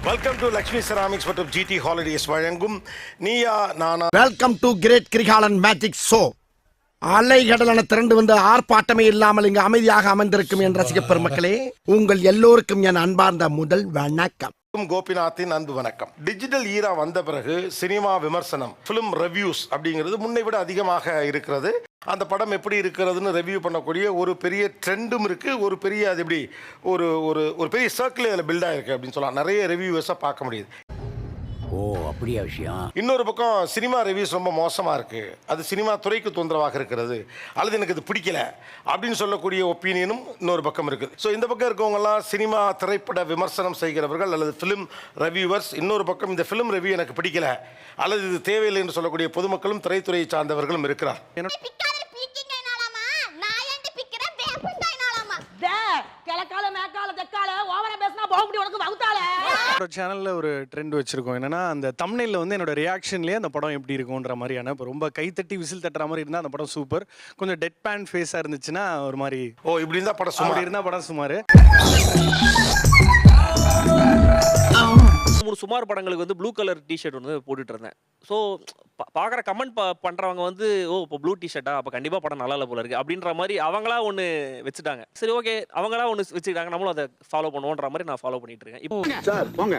Welcome to Lakshmi ceramics மற்றும் GT holidays வழங்கும் Neeya Naana. Welcome to great Kirikalan magic show. அலைகடலான திரண்டு வந்து ஆர்ப்பாட்டமே இல்லாமல் இங்கு அமைதியாக அமர்ந்திருக்கும் என் ரசிக பெருமக்களே, உங்கள் எல்லோருக்கும் என் அன்பார்ந்த முதல் வணக்கம். கோபிநாத்தின் அன்பு வணக்கம். டிஜிட்டல் ஈரா வந்த பிறகு சினிமா விமர்சனம், ஃபிலிம் ரிவ்யூஸ் அப்படிங்கிறது முன்னை விட அதிகமாக இருக்கிறது. அந்த படம் எப்படி இருக்கிறதுன்னு ரிவ்யூ பண்ணக்கூடிய ஒரு பெரிய ட்ரெண்டும் இருக்குது. ஒரு பெரிய அது எப்படி ஒரு ஒரு ஒரு பெரிய சர்க்கிள் அதில் பில்ட் ஆகிருக்கு அப்படின்னு சொல்லலாம். நிறைய ரிவ்யூவர்ஸை பார்க்க முடியுது. ஓ, அப்படியா விஷயம். இன்னொரு பக்கம் சினிமா ரிவ்யூஸ் ரொம்ப மோசமாக இருக்குது, அது சினிமா துறைக்கு தொந்தரவாக இருக்கிறது, அல்லது எனக்கு இது பிடிக்கல அப்படின்னு சொல்லக்கூடிய ஒப்பீனியனும் இன்னொரு பக்கம் இருக்குது. ஸோ இந்த பக்கம் இருக்கவங்கலாம் சினிமா திரைப்பட விமர்சனம் செய்கிறவர்கள் அல்லது ஃபிலிம் ரிவ்யூவர்ஸ். இன்னொரு பக்கம் இந்த ஃபிலிம் ரிவ்யூ எனக்கு பிடிக்கல அல்லது இது தேவையில்லை என்று சொல்லக்கூடிய பொதுமக்களும் திரைத்துறையை சார்ந்தவர்களும் இருக்கிறார். சேனல்ல ஒரு ட்ரெண்ட் வச்சிருக்கோம். என்னன்னா, அந்த தம்ப்நெயில்ல வந்து என்னோட ரியாக்ஷன்லயே அந்த படம் எப்படி இருக்கும்ன்ற மாதிரியான, இப்போ ரொம்ப கைத்தட்டி விசில் தட்டுற மாதிரி இருந்தா அந்த படம் சூப்பர், கொஞ்சம் டெட் பேன் ஃபேஸா இருந்துச்சுன்னா ஒரு மாதிரி இப்படி இருந்தா படம் சுமார், இருந்தா படம் சுமார். சுமார் படங்களுக்கு வந்து ப்ளூ கலர் டிஷர்ட் வந்து போட்டுட்டு இருந்தேன். ஸோ பார்க்குற கமெண்ட் பண்ணுறவங்க வந்து இப்போ ப்ளூ டிஷர்ட்டா, அப்போ கண்டிப்பாக படம் நல்லா இல்லை போல இருக்குது அப்படின்ற மாதிரி அவங்களா ஒன்று வச்சுட்டாங்க. சரி, ஓகே, அவங்களா ஒன்று வச்சுக்கிட்டாங்க, நம்மளும் அதை ஃபாலோ பண்ணுவோன்ற மாதிரி நான் ஃபாலோ பண்ணிட்டு இருக்கேன். இப்போ சார் போங்க.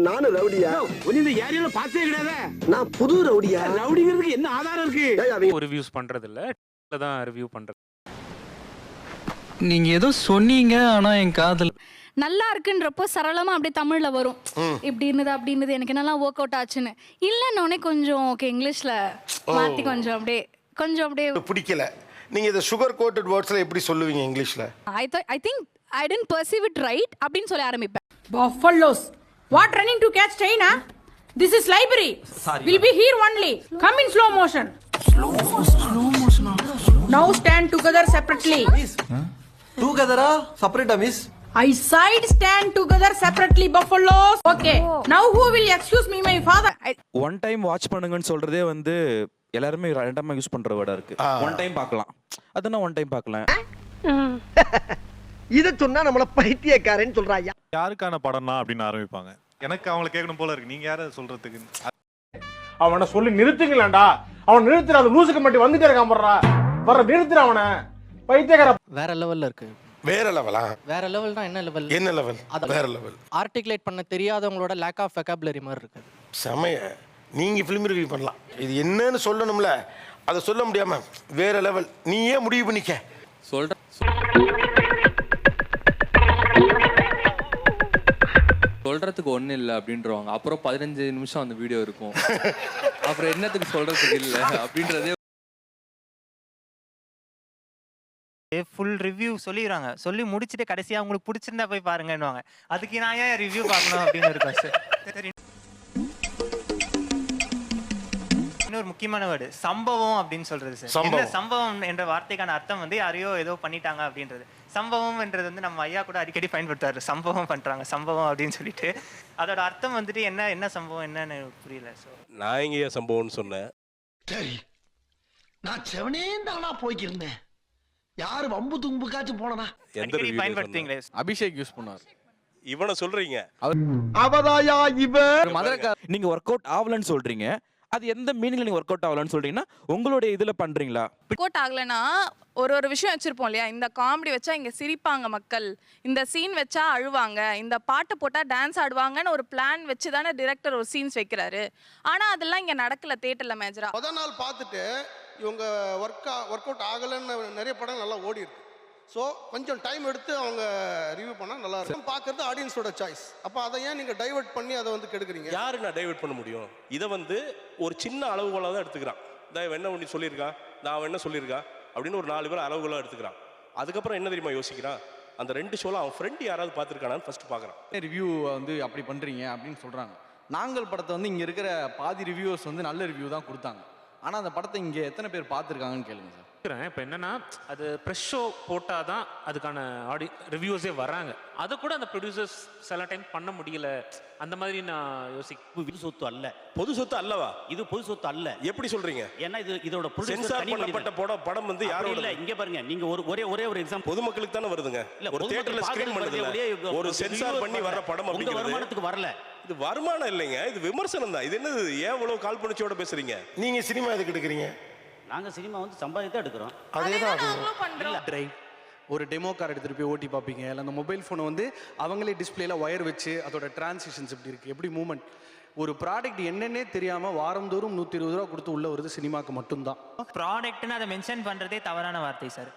நானும் ரவுடியா? நான் புது ரவுடியா? ரவுடிங்கிறதுக்கு என்ன ஆதாரம் இருக்கு? ஒரு ரிவ்யூஸ் பண்றது இல்ல, தான் ரிவ்யூ பண்றது. நீங்க ஏதோ சொன்னீங்க, ஆனா என் காதல் நல்லா இருக்குன்றப்போ சரளமா அப்படியே தமிழ்ல வரும், இப்படி இருந்தது அப்படி இருந்தது, எனக்கு நல்லா ஒர்க் அவுட் ஆச்சுன்னு. இல்லைன்னொடனே கொஞ்சம் ஓகே இங்கிலீஷ்ல மாத்தி கொஞ்சம் அப்படியே பிடிக்கல. நீங்க இத சுகர் கோட்டட் வேர்ட்ஸ்ல எப்படி சொல்லுவீங்க இங்கிலீஷ்ல? I think I didn't perceive it right அப்படின்னு சொல்லி ஆரம்பிப்பேன். Buffaloes, what running to catch train? This is library. Will be here only. Come in slow motion. Slow motion. Now stand together separately. Together separate miss. I side stand together separately, buffaloes. Okay. Now who will excuse me, my father? One time watch பண்ணுங்கன்னு சொல்றதே வந்து எல்லாரும் ரேண்டமா use பண்ற வேர்டா இருக்கு. One time பார்க்கலாம், அதனா one time பார்க்கலாம். இத சொன்னா நம்மள பைத்தியக்காரன்னு சொல்றாயா? யாருக்கான படம்னா அப்படின்னு ஆரம்பிப்பாங்க. எனக்கு அவங்கள கேட்கணும் போல இருக்கு. நீங்க யார சொல்றதுக்கு? அவனை சொல்லி நிறுத்துங்களேன்டா. அவன் நிறுத்துற, அந்த லூசுக்கு மட்டும் வந்துட்டே இருக்கான் போறா. வர நிறுத்துற அவனை, பைத்தியக்கார. வேற லெவல்ல இருக்கு. வேற லெவலா? வேற லெவல்னா என்ன லெவல்? என்ன லெவல்? வேற லெவல். ஆர்டிகுலேட் பண்ண தெரியாதவங்களோட லேக் ஆஃப் வெகாபுலரி மாதிரி இருக்கு. சமய நீங்க ஃபிலிம் ரிவ்யூ பண்ணலாம், இது என்னன்னு சொல்லணும்ல, அதை சொல்ல முடியாம வேற லெவல். நீ ஏன் முடிவு பண்ணிக்க? சொல்றதுக்கு ஒன்றும் இல்லை அப்படின்றவாங்க. அப்புறம் 15 நிமிஷம் அந்த வீடியோ இருக்கும். அப்புறம் என்னத்துக்கு சொல்றதுக்கு இல்லை அப்படின்றதே. ஃபுல் ரிவ்யூ சொல்லிடுறாங்க, சொல்லி முடிச்சுட்டு கடைசியாக உங்களுக்கு பிடிச்சிருந்தா போய் பாருங்கன்னுவாங்க. அதுக்கு நான் ஏன் ரிவ்யூ பார்க்கணும் அப்படின்னு இருக்கேன் சார். சரி, இன்னொரு முக்கியமான வேர்டு சம்பவம் அப்படின்னு சொல்றது சார். என்ன சம்பவம் என்ற வார்த்தைக்கான அர்த்தம் வந்து யாரையோ ஏதோ பண்ணிட்டாங்க அப்படின்றது. சம்பவம் என்றது வந்து நம்ம ஐயா கூட அடிக்கடி பயன்படுத்தாரு. சம்பவம் பண்றாங்க, சம்பவம் அப்படின்னு சொல்லிட்டு. அதோட அர்த்தம் வந்துட்டு என்ன சம்பவம் என்னன்னு புரியல. ஸோ நான் இங்கே சம்பவம்னு சொன்னேன். சரி, நான் செவனே தானா போய்க்கிருந்தேன். யாரு வம்பு தும்புக்காச்சும் போனா அடிக்கடி பயன்படுத்துவீங்களே. அபிஷேக் யூஸ் பண்ணார். இவனை சொல்றீங்க? அவதாயா இவன் மதுரைக்கார. நீங்க ஒர்க் அவுட் ஆகலன்னு சொல்றீங்க, அது எந்த மீனிங்ல நீங்க ஒர்க் அவுட் ஆகலன்னு சொல்றீங்கன்னா உங்களுடைய இதுல பண்றீங்களா? ஒர்க் அவுட் ஆகலைன்னா ஒரு விஷயம் வச்சிருப்போம் இல்லையா, இந்த காமெடி வச்சா இங்க சிரிப்பாங்க மக்கள், இந்த சீன் வச்சா அழுவாங்க, இந்த பாட்டு போட்டா டான்ஸ் ஆடுவாங்கன்னு ஒரு பிளான் வச்சு தானே டிரெக்டர் ஒரு சீன்ஸ் வைக்கிறாரு. ஆனா அதெல்லாம் இங்க நடக்கல தியேட்டர்ல மேஜரா. முதல் நாள் பார்த்துட்டு இவங்க ஒர்க் அவுட் ஆகலைன்னு நிறைய படம் நல்லா ஓடி இருக்கு. ஸோ கொஞ்சம் டைம் எடுத்து அவங்க ரிவ்யூ பண்ணால் நல்லா இருக்கும். பார்க்கறது ஆடியன்ஸோட சாய்ஸ். அப்போ அதை ஏன் நீங்கள் டைவர்ட் பண்ணி அதை வந்து கெடுக்குறீங்க? யாரு நான் டைவர்ட் பண்ண முடியும்? இதை வந்து ஒரு சின்ன அளவுகோலாக தான் எடுத்துக்கிறான். நான் என்ன பண்ணி சொல்லியிருக்கான், நான் என்ன சொல்லியிருக்கான் அப்படின்னு ஒரு 4 பேர் அளவுகோலாக எடுத்துக்கிறான். அதுக்கப்புறம் என்ன தெரியுமா யோசிக்கிறான், அந்த 2 ஷோவில் அவன் ஃப்ரெண்டு யாராவது பார்த்துருக்கானான்னு ஃபர்ஸ்ட் பார்க்குறான். ரிவ்யூ வந்து அப்படி பண்றீங்க அப்படின்னு சொல்றாங்க. நாங்கள் படத்தை வந்து இங்க இருக்கிற பாதி ரிவ்யூவர்ஸ் வந்து நல்ல ரிவ்யூ தான் கொடுத்தாங்க. ஆனா அந்த படத்தை இங்க எத்தனை பேர் பார்த்துருக்காங்கன்னு கேளுங்க சார். இப்போ என்னன்னா அது ப்ரெஷ் ஷோ போட்டால் தான் அதுக்கான ரிவ்யூஸே வராங்க. அதை கூட அந்த ப்ரொடியூசர்ஸ் சில டைம் பண்ண முடியல. அந்த மாதிரி நான் பொது சொத்து அல்ல. பொது சொத்து அல்லவா? இது பொது சொத்து அல்ல. எப்படி சொல்றீங்க? ஏன்னா இதோட சென்சார் பண்ணப்பட்ட படம் வந்து யாரும் இல்ல. இங்க பாருங்க, நீங்க ஒரே ஒரு எக்ஸாம்பிள் பொதுமக்களுக்கு தானே வருதுங்க. ஒரு தியேட்டர்ல ஸ்கிரீன் பண்ணுதுல ஒரு சென்சார் பண்ணி வர்ற படம் அப்படிங்கிறது வருமானத்துக்கு வரல. இது வருமானம் இல்லைங்க, இது விமர்சனம் தான். இது என்னது? ஏன் இவ்வளவு கால்பனிச்சோட பேசுறீங்க? நீங்க சினிமா எதுக்கு எடுக்கிறீங்க? நாங்க சினிமா வந்து சம்பாதித்து எடுக்கிறோம். டிரைவ் ஒரு டெமோ கார் எடுத்துகிட்டு போய் ஓட்டி பார்ப்பீங்க. இல்லை அந்த மொபைல் ஃபோனை வந்து அவங்களே டிஸ்பிளேல ஒயர் வச்சு அதோட டிரான்சிஷன்ஸ் எப்படி இருக்குது, எப்படி மூவ்மெண்ட், ஒரு ப்ராடக்ட் என்னன்னே தெரியாமல் வாரந்தோறும் 120 ரூபா கொடுத்து உள்ள வருது சினிமாக்கு மட்டும்தான். ப்ராடக்ட்னு அதை மென்ஷன் பண்ணுறதே தவறான வார்த்தை சார்.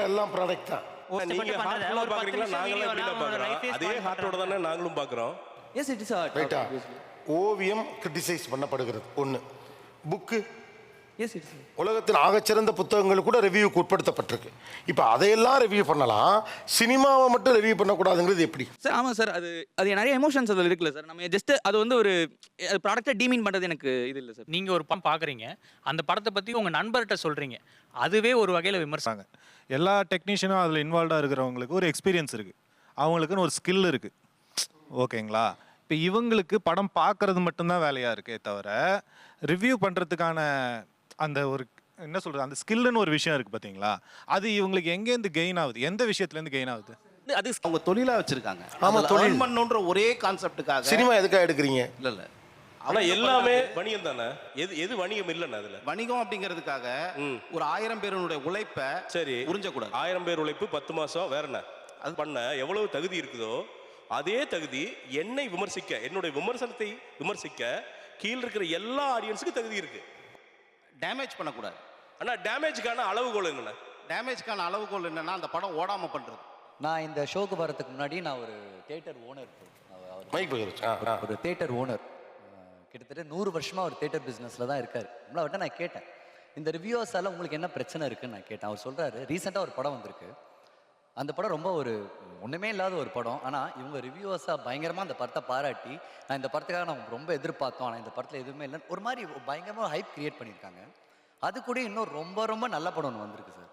எல்லாம் ப்ராடக்ட் தான். நீங்க ஹார்ட்ல பாக்குறீங்களா, நாங்களும் எப்படிடா பார்க்குறோம்? அதே ஹார்ட்டோட தானே நாங்களும் பார்க்குறோம். Yes it is art. ஓவியம் கிரிட்டிசைஸ் பண்ணப்படுகிறது ஒன்று. புக்கு எஸ் இட்ஸ் உலகத்தின் ஆகச்சிறந்த புத்தகங்கள் கூட ரிவ்யூக்கு உட்படுத்தப்பட்டிருக்கு. இப்போ அதையெல்லாம் ரிவ்யூ பண்ணலாம், சினிமாவை மட்டும் ரிவ்யூ பண்ணக்கூடாதுங்கிறது எப்படி சார்? ஆமாம் சார், அது நிறைய எமோஷன்ஸ் அதில் இருக்குல்ல சார். நம்ம ஜஸ்ட் அது வந்து ஒரு ப்ராடக்ட்டை டீமீன் பண்ணுறது எனக்கு இது இல்லை சார். நீங்கள் ஒரு படம் பார்க்குறீங்க, அந்த படத்தை பற்றி உங்கள் நண்பர்கிட்ட சொல்கிறீங்க, அதுவே ஒரு வகையில் விமர்சனம். எல்லா டெக்னீஷியனும் அதில் இன்வால்வ்டாக இருக்கிறவங்களுக்கு ஒரு எக்ஸ்பீரியன்ஸ் இருக்குது, அவங்களுக்குன்னு ஒரு ஸ்கில் இருக்குது. ஓகேங்களா? இப்போ இவங்களுக்கு படம் பார்க்கறது மட்டும்தான் வேலையாக இருக்கே தவிர ரிவ்யூ பண்ணுறதுக்கான அந்த ஒரு என்ன சொல்கிறது, அந்த ஸ்கில்லுன்னு ஒரு விஷயம் இருக்குது பார்த்தீங்களா, அது இவங்களுக்கு எங்கேருந்து கெயின் ஆகுது, எந்த விஷயத்துலேருந்து கெயின் ஆகுது? அது அவங்க தொழிலாக வச்சுருக்காங்க. ஆமாம், தொழில் பண்ணுன்ற ஒரே கான்செப்டுக்காக. சினிமா எதுக்காக எடுக்கிறீங்க? இல்லை ஆனால் எல்லாமே வணிகம் தானே. எது வணிகம் இல்லைன்னா அதில் வணிகம் அப்படிங்கிறதுக்காக ஒரு 1000 பேருடைய உழைப்பை சரி உறிஞ்சக்கூடாது. 1000 பேர் உழைப்பு 10 மாதம் வேற என்ன அது பண்ண எவ்வளவு தகுதி இருக்குதோ அதே தகுதி என்னை விமர்சிக்க, என்னுடைய விமர்சனத்தை விமர்சிக்க கீழே இருக்கிற எல்லா ஆடியன்ஸுக்கும் தகுதி இருக்கு. டேமேஜ் பண்ணக்கூடாது. ஆனால் டேமேஜ்க்கான அளவுகோல் என்னென்ன? டேமேஜ்க்கான அளவுகோல் என்னன்னா அந்த படம் ஓடாமல் பண்ணுறது. நான் இந்த ஷோக்கு வரதுக்கு முன்னாடி நான் ஒரு தியேட்டர் ஓனர், ஒரு தியேட்டர் ஓனர், கிட்டத்தட்ட 100 வருஷமாக ஒரு தியேட்டர் பிஸ்னஸில் தான் இருக்கார். அவர்கிட்ட நான் கேட்டேன், இந்த ரிவ்யூவர்ஸால் உங்களுக்கு என்ன பிரச்சனை இருக்குன்னு நான் கேட்டேன். அவர் சொல்கிறாரு, ரீசெண்டாக ஒரு படம் வந்திருக்கு, அந்த படம் ரொம்ப ஒரு ஒன்றுமே இல்லாத ஒரு படம், ஆனால் இவங்க ரிவ்யூவர்ஸாக பயங்கரமாக அந்த படத்தை பாராட்டி, நான் இந்த படத்துக்காக நான் ரொம்ப எதிர்பார்த்தோம், ஆனால் இந்த படத்தில் எதுவுமே இல்லைன்னு ஒரு மாதிரி பயங்கரமாக ஹைப் கிரியேட் பண்ணியிருக்காங்க. அது கூட இன்னும் ரொம்ப ரொம்ப நல்ல படம் ஒன்று வந்திருக்கு சார்.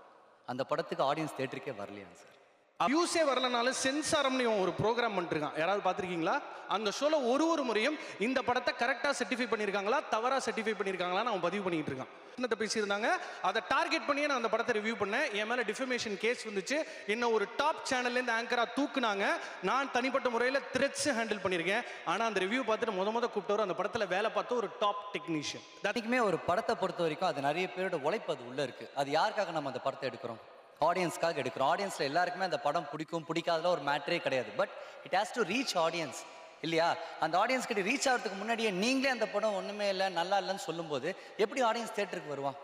அந்த படத்துக்கு ஆடியன்ஸ் தியேட்டருக்கே வரலையா சார்? வியூஸே வரலனாலும் சென்சாரம்னு ஒரு ப்ரோக்ராம் பண்ணிருக்கான். யாராவது பார்த்துருக்கீங்களா? அந்த ஷோல ஒரு முறையும் இந்த படத்தை கரெக்டாக சர்டிஃபை பண்ணியிருக்காங்களா, தவறாக சர்டிஃபை பண்ணியிருக்காங்களான்னு அவன் பதிவு பண்ணிட்டு இருக்கான். என்னத்தை பேசியிருந்தாங்க, அதை டார்கெட் பண்ணியே நான் அந்த படத்தை ரிவ்யூ பண்ணேன். என் மேலே டிஃபமேஷன் கேஸ் வந்துச்சு. என்ன ஒரு டாப் சேனல்லேருந்து ஆங்கராக தூக்குனாங்க. நான் தனிப்பட்ட முறையில் த்ரெட்ஸ் ஹேண்டில் பண்ணியிருக்கேன். ஆனால் அந்த ரிவ்யூ பார்த்துட்டு முத கூப்பிட்டவர் அந்த படத்தில் வேலை பார்த்து ஒரு டாப் டெக்னீஷியன். அதுக்குமே ஒரு படத்தை பொறுத்த வரைக்கும் அது நிறைய பேரோட உழைப்பு அது உள்ள இருக்கு. அது யாருக்காக நம்ம அந்த படத்தை எடுக்கிறோம்? ஆடியன்ஸ்க்காக எடுக்கிறோம். ஆடியன்ஸ்ல எல்லாருக்குமே அந்த படம் பிடிக்கும் பிடிக்காதல ஒரு மேட்டரே கிடையாது. But it has to reach audience இல்லையா? அந்த ஆடியன்ஸ் கிட்ட ரீச் ஆகிறதுக்கு முன்னாடியே நீங்களே அந்த படம் ஒன்றுமே இல்லை நல்லா இல்லைன்னு சொல்லும்போது எப்படி ஆடியன்ஸ் தேட்டருக்கு வருவான்?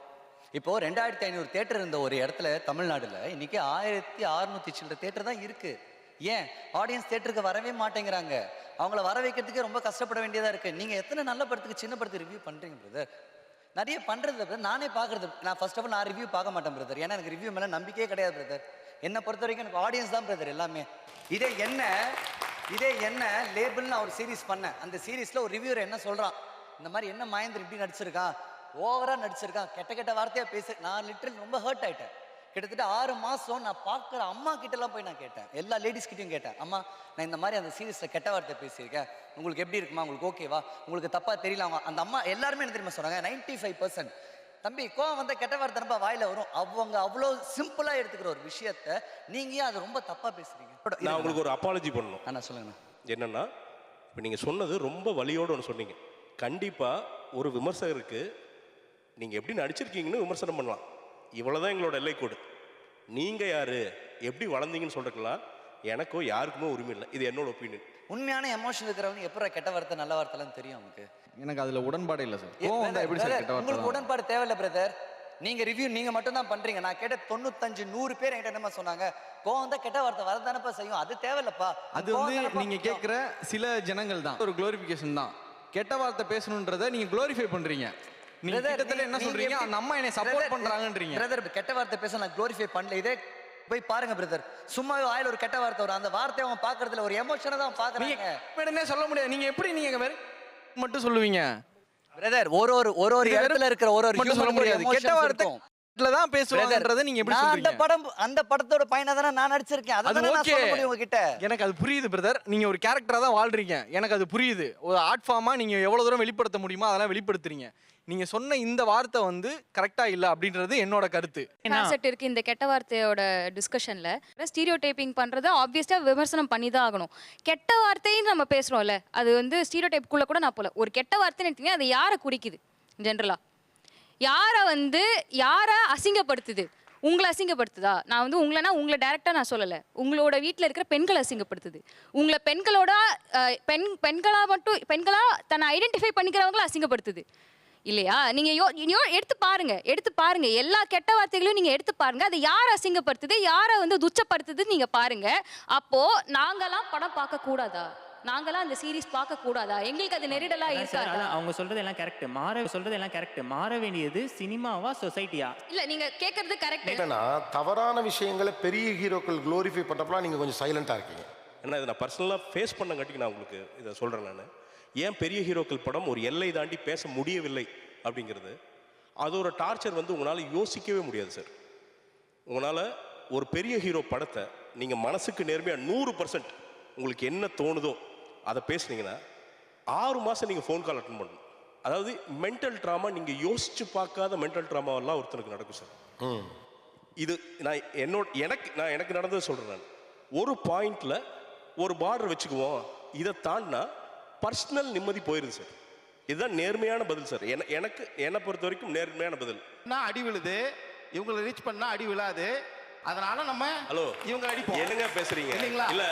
இப்போ 2500 தேட்டர் இருந்த ஒரு இடத்துல தமிழ்நாடுல இன்னைக்கு 1600 சில்லற தேட்டர் தான் இருக்கு. ஏன் ஆடியன்ஸ் தேட்டருக்கு வரவே மாட்டேங்கிறாங்க? அவங்கள வர வைக்கிறதுக்கே ரொம்ப கஷ்டப்பட வேண்டியதா இருக்கு. நீங்க எத்தனை நல்ல படத்துக்கு சின்ன படத்துக்கு ரிவ்யூ பண்றீங்க பிரதர்? நிறைய பண்றது பிரதர். நானே பார்க்கறது, நான் ஃபர்ஸ்ட் ஆஃப் ஆல் நான் ரிவ்யூ பார்க்க மாட்டேன் பிரதர். ஏன்னா எனக்கு ரிவ்யூ மேலே நம்பிக்கையே கிடையாது பிரதர். என்னை பொறுத்த வரைக்கும் எனக்கு ஆடியன்ஸ் தான் பிரதர் எல்லாமே. இதே என்ன லேபிள்னு நான் ஒரு சீரீஸ் பண்ணேன். அந்த சீரீஸ்ல ஒரு ரிவ்யூவர் என்ன சொல்றான், இந்த மாதிரி என்ன மகேந்திரன் இப்படி நடிச்சிருக்கான், ஓவரா நடிச்சிருக்கான், கெட்ட வார்த்தையா பேச, நான் லிட்டரல் ரொம்ப ஹர்ட் ஆயிட்டேன். கிட்டத்தட்ட 6 மாசம் நான் பார்க்குற அம்மா கிட்டலாம் போய் நான் கேட்டேன், எல்லா லேடிஸ் கிட்டையும் கேட்டேன், அம்மா நான் இந்த மாதிரி அந்த சீரீஸில் கெட்ட வார்த்தை பேசியிருக்கேன், உங்களுக்கு எப்படி இருக்குமா, உங்களுக்கு ஓகேவா, உங்களுக்கு தப்பாக தெரியல. அந்த அம்மா எல்லாருமே என்ன தெரியுமா சொன்னாங்க, 95% தம்பி கோவம் வந்தால் கெட்ட வார்த்தை ரொம்ப வாயில வரும். அவங்க அவ்வளோ சிம்பிளாக எடுத்துக்கிற ஒரு விஷயத்த நீங்கள் ஏன் அது ரொம்ப தப்பாக பேசுறீங்க? நான் உங்களுக்கு ஒரு அப்பாலஜி பண்ணணும். நான் சொல்லுங்கண்ணா. என்னன்னா இப்போ நீங்கள் சொன்னது ரொம்ப வலியோடு ஒன்று சொன்னீங்க. கண்டிப்பாக ஒரு விமர்சகருக்கு நீங்கள் எப்படி நடிச்சிருக்கீங்கன்னு விமர்சனம் பண்ணலாம், இவ்வளோதான் எங்களோட எல்லை கோடு. நீங்கள் யார், எப்படி வளர்ந்தீங்கன்னு சொல்கிறதுலாம் எனக்கோ யாருக்குமே உரிமை இல்லை. இது என்னோட ஒப்பீனியன். உண்மையான எமோஷன் இருக்கிறவங்க எப்போ கெட்ட வார்த்தை நல்ல வார்த்தைலாம் தெரியும் அவனுக்கு. எனக்கு அதில் உடன்பாடு இல்லை சார். உங்களுக்கு உடன்பாடு தேவையில்லை பிரதர். நீங்க ரிவ்யூ நீங்க மட்டும் தான் பண்றீங்க. நான் கேட்ட 95-100 பேர் என்கிட்ட என்ன சொன்னாங்க, கோவம் தான் கெட்ட வார்த்தை வரதானப்பா செய்யும், அது தேவையில்லப்பா. அது வந்து நீங்க கேட்குற சில ஜனங்கள் தான், ஒரு குளோரிஃபிகேஷன் தான். கெட்ட வார்த்தை பேசணுன்றதை நீங்க குளோரிஃபை பண்றீங்க. நீங்க கிட்டத்தட்ட என்ன சொல்றீங்க, அந்த அம்மா என்னை சப்போர்ட் பண்றாங்கன்றீங்க. பிரதர் கெட்ட வார்த்தை பேச நான் குளோரிஃபை பண்ணல. இதே போய் பாருங்க பிரதர், சும்மா வாயில ஒரு கெட்ட வார்த்தை வரும், அந்த வார்த்தையை அவன் பாக்குறதுல ஒரு எமோஷனை தான் பாக்குறாங்க. உடனே சொல்ல முடியாது. நீங்க எப்படி நீங்க மட்டும் சொல்லுவீங்க பிரதர்? ஒரு இடத்துல இருக்கிற ஒரு சொல்ல முடியாது. கெட்ட வார்த்தை தான் பேசுவாங்கன்றதை நீங்க எப்படி நான் சொல்றீங்க? அந்த படத்தோட பையனா தானே நான் நடிச்சிருக்கேன். அது அதான் நான் ஓகே. சொல்ல முடியும் உங்ககிட்ட. எனக்கு அது புரியுது பிரதர். நீங்க ஒரு கேரக்டரா தான் வாழ்றீங்க. எனக்கு அது புரியுது. ஒரு ஆர்ட் ஃபார்மா நீங்க எவ்வளவு தூரம் வெளிப்படுத்த முடியுமோ அதெல்லாம் வெளிப்படுத்துறீங்க. நீங்க சொன்ன இந்த வார்த்தை வந்து கரெக்டா இல்ல அப்படின்றது என்னோட கருத்து. கான்செப்ட் இருக்கு இந்த கெட்ட வார்த்தையோட டிஸ்கஷன்ல. ஸ்டீரியோ டைப்பிங் பண்றது ஆப்வியஸா விமர்சனம் பண்ணி தான் ஆகணும். கெட்ட வார்த்தைன்னு நம்ம பேசுறோம்ல, அது வந்து ஸ்டீரியோ டைப்புக்குள்ள கூட நான் போல. ஒரு கெட்ட வார்த்தைன்னு எடுத்தீங்கன்னா அது யாரை குறிக்குது? ஜென்ரலா யாரை அசிங்கப்படுத்துது? உங்களை அசிங்கப்படுத்துதா? நான் வந்து உங்களை டைரக்டாக நான் சொல்லலை. உங்களோட வீட்டில் இருக்கிற பெண்களை அசிங்கப்படுத்துது. உங்களை பெண்களா தன்னை ஐடென்டிஃபை பண்ணிக்கிறவங்கள அசிங்கப்படுத்துது இல்லையா? நீங்கள் எடுத்து பாருங்க எல்லா கெட்ட வார்த்தைகளையும் நீங்கள் எடுத்து பாருங்க. அதை யார் அசிங்கப்படுத்துது, யாரை வந்து துச்சப்படுத்துது நீங்கள் பாருங்க. அப்போ நாங்களாம் படம் பார்க்க கூடாதா? நாங்களாம் அந்த சீரிஸ் பார்க்க கூடாதா? எங்களுக்கு அது நெருடலா இருக்காதா? அவங்க சொல்றதெல்லாம் கரெக்ட். மாற வேண்டியது சினிமாவா சொசைட்டியா? இல்ல நீங்க கேக்குறது கரெக்ட். என்னன்னா தவறான விஷயங்களை பெரிய ஹீரோக்கள் க்ளோரிஃபை பண்றப்பலாம் நீங்க கொஞ்சம் சைலண்டா இருக்கீங்க. ஏன்னா இதை நான் பர்சனலாக ஃபேஸ் பண்ணங்காட்டிக்கு நான் உங்களுக்கு இதை சொல்கிறேன். நான் ஏன் பெரிய ஹீரோக்கள் படம் ஒரு எல்லை தாண்டி பேச முடியவில்லை அப்படிங்கிறது, அது ஒரு டார்ச்சர் வந்து உங்களால் யோசிக்கவே முடியாது சார். உங்களால் ஒரு பெரிய ஹீரோ படத்தை நீங்கள் மனசுக்கு நேர்மையாக 100% உங்களுக்கு என்ன தோணுதோ அதை பேசுனீங்கன்னா 6 மாதம் நீங்கள் ஃபோன் கால் அட்டன் பண்ணணும். அதாவது மென்டல் ட்ராமா, நீங்கள் யோசிச்சு பார்க்காத மென்டல் ட்ராமாவெல்லாம் ஒருத்தனுக்கு நடக்கும் சார். இது நான் எனக்கு நடந்ததை சொல்கிறேன். நான் ஒரு பாயிண்டில் ஒரு பார்டர் வச்சுக்குவோம், இதை தாண்டினா பர்சனல் நிம்மதி போயிருது சார். இதுதான் நேர்மையான பதில் சார். என்னை பொறுத்த வரைக்கும் நேர்மையான பதில். நான் அடி விழுது, இவங்களை ரீச் பண்ணா அடி விழாது. அதனால நம்ம ஹலோ இவங்க அடிப்போம். என்னங்க பேசுறீங்க? இல்லைங்களா? இல்ல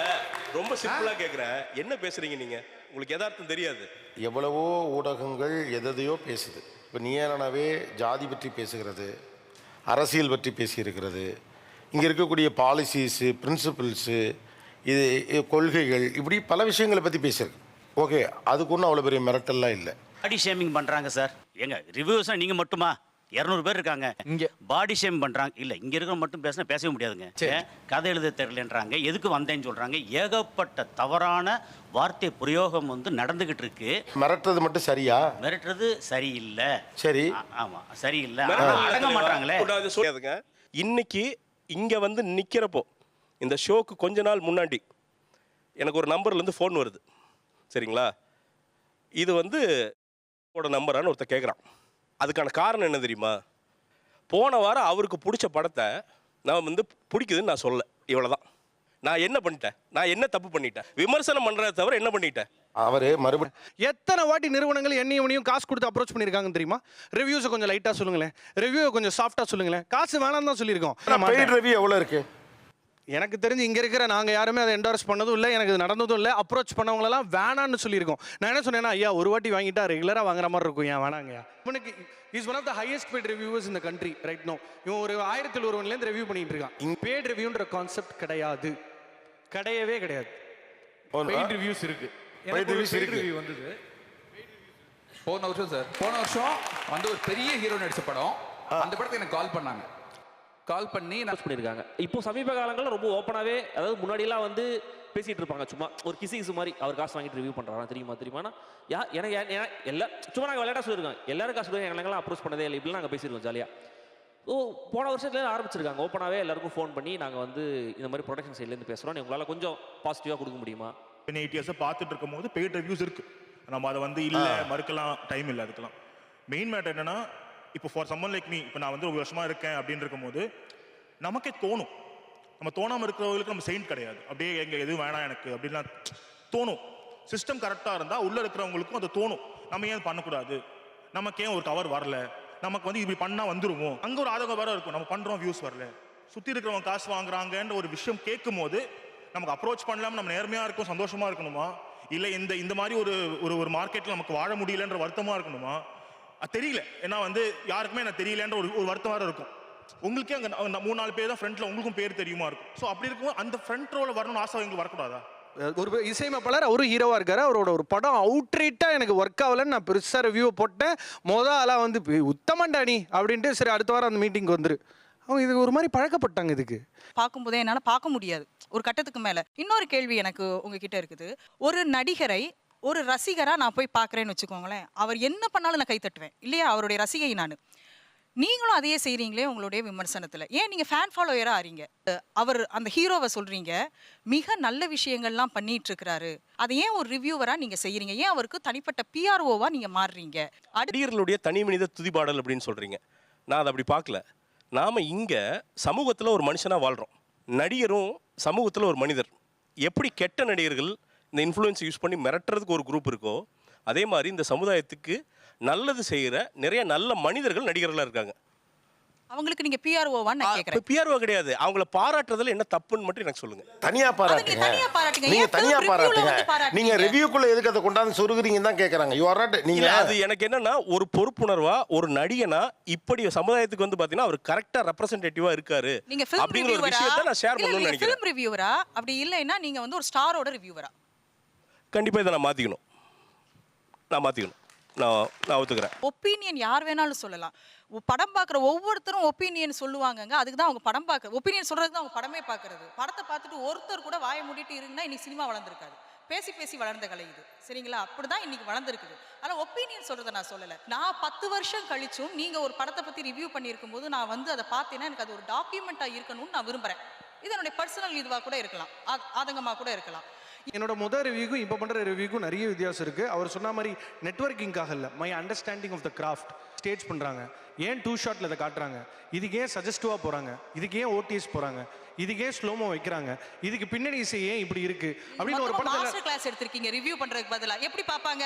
ரொம்ப சிம்பிளா கேக்குறேன். என்ன பேசுறீங்க நீங்க? உங்களுக்கு யதார்த்தம் தெரியாது. எவ்வளவோ ஊடகங்கள் எதையோ பேசுது. இப்போ நீயானவே ஜாதி பற்றி பேசுகிறது, அரசியல் பற்றி பேசியிருக்கிறது, இங்கே இருக்கக்கூடிய பாலிசிஸு, பிரின்சிபிள்ஸு, இது கொள்கைகள், இப்படி பல விஷயங்களை பற்றி பேசியிருக்கு. ஓகே, அதுக்கு ஒன்றும் அவ்வளோ பெரிய மிரட்டல்லாம் இல்லை. பாடி ஷேமிங் பண்ணுறாங்க சார். எங்க ரிவ்யூஸாக நீங்கள் மட்டுமா? 200 பேர் இருக்காங்க இங்கே. பாடி ஷேம் பண்ணுறாங்க. இல்லை, இங்கே இருக்கிற மட்டும் பேசவே முடியாதுங்க. கதை எழுத தெரியலன்றாங்க, எதுக்கு வந்தேன்னு சொல்கிறாங்க. ஏகப்பட்ட தவறான வார்த்தை பிரயோகம் வந்து நடந்துகிட்டு இருக்கு. மிரட்டுறது மட்டும் சரியா? மிரட்டுறது சரியில்லை. சரி, ஆமாம் சரியில்லை. அடங்க மாட்டாங்களே. இன்னைக்கு இங்கே வந்து நிற்கிறப்போ இந்த ஷோக்கு கொஞ்ச நாள் முன்னாடி எனக்கு ஒரு நம்பர்லேருந்து ஃபோன் வருது. சரிங்களா? இது வந்து நம்பரான்னு ஒருத்தர் கேட்குறான். அதுக்கான காரணம் என்ன தெரியுமா? போன வாரம் அவருக்கு பிடிச்ச படத்தை நான் வந்து பிடிக்குதுன்னு நான் சொல்ல. இவ்வளோதான். நான் என்ன பண்ணிட்டேன்? நான் என்ன தப்பு பண்ணிட்டேன்? விமர்சனம் பண்ணுறதை தவிர என்ன பண்ணிட்டேன்? அவரு மறுபடியும் எத்தனை வாட்டி நிறுவனங்கள் என்னையும் காசு கொடுத்து அப்ரோச் பண்ணியிருக்காங்க தெரியுமா? ரிவ்யூஸை கொஞ்சம் லைட்டாக சொல்லுங்களேன், ரிவ்யூவை கொஞ்சம் சாஃப்டாக சொல்லுங்களேன். காசு வேணாம் தான் சொல்லியிருக்கோம். பெய்ட் ரிவ்யூ எவ்வளோ இருக்கு? எனக்கு தெரிஞ்சு இங்கே இருக்கிற நாங்கள் யாருமே அதை என்டார்ஸ் பண்ணதும் இல்லை, எனக்கு இது நடந்ததும் இல்லை. அப்ரோச் பண்ணவங்களெல்லாம் வேணான்னு சொல்லியிருக்கோம். நான் என்ன சொன்னேன்னா, ஐயா ஒரு வாட்டி வாங்கிட்டா ரெகுலராக வாங்குற மாதிரி இருக்கும், ஏன் வேணாங்கய்யா. இவனுக்கு is one of the highest paid reviewers இந்த கண்ட்ரி ரைட் நோ. இவன் ஒரு 1001 ரிவ்யூ பண்ணிட்டு இருக்கான். இங்கே பெய்ட் ரிவ்யூன்ற கான்செப்ட் கிடையாது, கிடையவே கிடையாது. பெய்ட் ரிவ்யூஸ் இருக்கு. ரிவ்யூ வந்தது போன வருஷம் சார். போன வருஷம் வந்து ஒரு பெரிய ஹீரோ நடிச்ச படம். அந்த படத்தை எனக்கு கால் பண்ணி பண்ணியிருக்காங்க. இப்போ சமீப காலங்களில் ரொம்ப ஓப்பனாகவே, அதாவது முன்னாடியெல்லாம் வந்து பேசிகிட்டு இருப்பாங்க சும்மா ஒரு கிசு மாதிரி, அவர் காசு வாங்கிட்டு ரிவ்யூ பண்ணுறாங்க தெரியுமானா எனக்கு எல்லாம் சும்மா நாங்கள் விளையாட சொல்லியிருக்கோம். எல்லாரும் காசு கொடுங்க, எங்களுக்கெல்லாம் அப்ரோச் பண்ணதே இல்லை, இப்படிலாம் நாங்கள் பேசியிருக்கோம் ஜாலியாக. ஸோ போன வருஷத்துல ஆரம்பிச்சிருக்காங்க ஓப்பனாகவே எல்லாருக்கும் ஃபோன் பண்ணி, நாங்கள் வந்து இந்த மாதிரி ப்ரொடக்ஷன் சைட்லேருந்து பேசுகிறோம், உங்களால் கொஞ்சம் பாசிட்டிவாக கொடுக்க முடியுமா? 8 இயர்ஸாக பார்த்துட்டு இருக்கும் போது பெய்ட் ரிவ்யூஸ் இருக்குது. நம்ம அதை வந்து இல்லை மறுக்கலாம், டைம் இல்லை அதுக்கெல்லாம். மெயின் மேட்டர் என்னென்னா, இப்போ ஃபார் சம்மன் லைக் மீ, இப்போ நான் வந்து ஒரு வருஷமாக இருக்கேன் அப்படின்னு இருக்கும்போது நமக்கே தோணும். நம்ம தோணாமல் இருக்கிறவங்களுக்கு நம்ம செயின்ட் கிடையாது. அப்படியே எங்கே எதுவும் வேணாம் எனக்கு அப்படின்லாம் தோணும். சிஸ்டம் கரெக்டாக இருந்தால் உள்ளே இருக்கிறவங்களுக்கும் அது தோணும். நம்ம ஏன் பண்ணக்கூடாது, நமக்கு ஏன் ஒரு கவர் வரல, நமக்கு வந்து இப்படி பண்ணால் வந்துருவோம். அங்கே ஒரு ஆதகம் வேறு இருக்கும், நம்ம பண்ணுறோம் வியூஸ் வரல, சுற்றி இருக்கிறவங்க காசு வாங்குறாங்கன்ற ஒரு விஷயம் கேட்கும் போது நமக்கு அப்ரோச் பண்ணலாமல் நம்ம நேர்மையாக இருக்கும், சந்தோஷமாக இருக்கணுமா, இல்லை இந்த மாதிரி ஒரு மார்க்கெட்டில் நமக்கு வாழ முடியலன்ற வருத்தமாக இருக்கணுமா? அது தெரியல. ஏன்னா வந்து யாருக்குமே எனக்கு தெரியலன்ற ஒரு வருத்தம் வேறு இருக்கும். உங்களுக்கே அங்கே 3-4 பேர் தான் ஃப்ரண்ட்ல உங்களுக்கும் பேர் தெரியுமா இருக்கும். ஸோ அப்படி இருக்கும், அந்த ஃப்ரண்ட் ரோல வரணும்னு ஆசை எங்களுக்கு வரக்கூடாதா? ஒரு இசையமைப்பாளர், அவரும் ஹீரோவா இருக்காரு. அவரோட ஒரு படம் அவுட்ரேட்டா எனக்கு ஒர்க் ஆகலன்னு நான் பெருசா ரிவ்யூ போட்டேன். ஆளாக வந்து உத்தமண்டாணி அப்படின்ட்டு, சரி அடுத்த வாரம் அந்த மீட்டிங் வந்துரு. அவங்க இது ஒரு மாதிரி பழக்கப்பட்டாங்க. இதுக்கு பார்க்கும்போதே என்னால் பார்க்க முடியாது ஒரு கட்டத்துக்கு மேலே. இன்னொரு கேள்வி எனக்கு உங்ககிட்ட இருக்குது. ஒரு நடிகரை ஒரு ரசிகராக நான் போய் பார்க்குறேன்னு வச்சுக்கோங்களேன், அவர் என்ன பண்ணாலும் நான் கை தட்டுவேன் இல்லையா? அவருடைய ரசிகை நான். நீங்களும் அதையே செய்றீங்களே உங்களுடைய விமர்சனத்துல. ஏன் நீங்க ஃபேன் ஃபாலோயரா ஆறீங்க? அவர் அந்த ஹீரோவை சொல்றீங்க மிக நல்ல விஷயங்கள்லாம் பண்ணிட்டு இருக்கிறாரு. அதை ஏன் ஒரு ரிவ்யூவரா நீங்க செய்றீங்க? ஏன் அவருக்கு தனிப்பட்ட பிஆர்ஓவா நீங்க மாறுறீங்க? நடிகர்களுடைய தனி மனித துதிபாடல் அப்படின்னு சொல்றீங்க. நான் அதை அப்படி பார்க்கல. நாம இங்க சமூகத்துல ஒரு மனுஷனா வாழ்றோம். நடிகரும் சமூகத்துல ஒரு மனிதர். எப்படி கெட்ட நடிகர்கள் இந்த இன்ஃப்ளூயன்ஸ் யூஸ் பண்ணி மிரட்டுறதுக்கு ஒரு குரூப் இருக்கோ, அதே மாதிரி இந்த சமுதாயத்துக்கு நல்லது செய்யற நிறைய நல்ல மனிதர்கள் நடிகர்களா இருக்காங்க. அவங்களுக்கு நீங்க பிஆர்ஓவா நான் கேக்குறேன். பிஆர்ஓ கிடையாது. அவங்கள பாராட்டுறதுல என்ன தப்புன்னு மட்டும் எனக்கு சொல்லுங்க. தனியா பாராட்டுங்க. நீங்க தனியா பாராட்டுங்க. நீங்க ரிவ்யூக்குள்ள எதுக்கு அதை கொண்டாந்து சொருகுறீங்கன்னு தான் கேக்குறாங்க. யூ ஆர் நாட் நீங்க அது எனக்கு என்னன்னா ஒரு பொறுப்புணர்வா ஒரு நடிகனா இப்படி சமுதாயத்துக்கு வந்து பாத்தீங்கன்னா அவர் கரெக்ட்டா ரெப்ரசன்டேட்டிவா இருக்காரு அப்படிங்கிற ஒரு விஷயத்தை நான் ஷேர் பண்ணணும்னு நினைக்கிறேன். ஃபிலிம் ரிவ்யூவரா அப்படி இல்லைன்னா நீங்க வந்து ஒரு ஸ்டாரோட ரிவ்யூவரா? கண்டிப்பா இதை நான் மாத்திக்கணும். நான் ஒத்துக்கிறேன். ஒப்பீனியன் யார் வேணாலும் சொல்லலாம். படம் பார்க்குற ஒவ்வொருத்தரும் ஒப்பீனியன் சொல்லுவாங்கங்க. அதுக்கு தான் அவங்க படம் பார்க்க ஒப்பீனியன் சொல்றதுக்கு தான் அவங்க படமே பார்க்கறது. படத்தை பார்த்துட்டு ஒருத்தர் கூட வாயை மூடிட்டு இருந்தா இன்னைக்கு சினிமா வளர்ந்துருக்காது. பேசி பேசி வளர்ந்த கலை இது. சரிங்களா? அப்படிதான் இன்னைக்கு வளர்ந்துருக்குது. ஆனால் ஒப்பீனியன் சொல்றதை நான் சொல்லலை. நான் 10 வருஷம் கழிச்சும் நீங்க ஒரு படத்தை பத்தி ரிவ்யூ பண்ணியிருக்கும் போது நான் வந்து அதை பார்த்தேன்னா எனக்கு அது ஒரு டாக்குமெண்டா இருக்கணும்னு நான் விரும்புறேன். இது என்னுடைய பர்சனல் இதுவா கூட இருக்கலாம், ஆதங்கமா கூட இருக்கலாம். என்னோட முதல் ரிவ்யூக்கும் இப்போ பண்ணுற ரிவ்யூக்கும் நிறைய வித்தியாசம் இருக்குது. அவர் சொன்ன மாதிரி நெட்வொர்க்கிங்காக இல்லை, my understanding of the craft. Stage பண்ணுறாங்க, ஏன் 2 ஷாட்டில் இதை காட்டுறாங்க, இதுக்கு ஏன் சஜஸ்டிவாக போகிறாங்க, இதுக்கு ஏன் ஓடிஎஸ் போகிறாங்க, இதுக்கு ஏன் ஸ்லோமோ வைக்கிறாங்க, இதுக்கு பின்னணி இசை ஏன் இப்படி இருக்குது அப்படின்னு ஒரு படத்தில் மாஸ்டர் கிளாஸ் எடுத்திருக்கீங்க ரிவ்யூ பண்ணுறதுக்கு பதிலாக எப்படி பார்ப்பாங்க?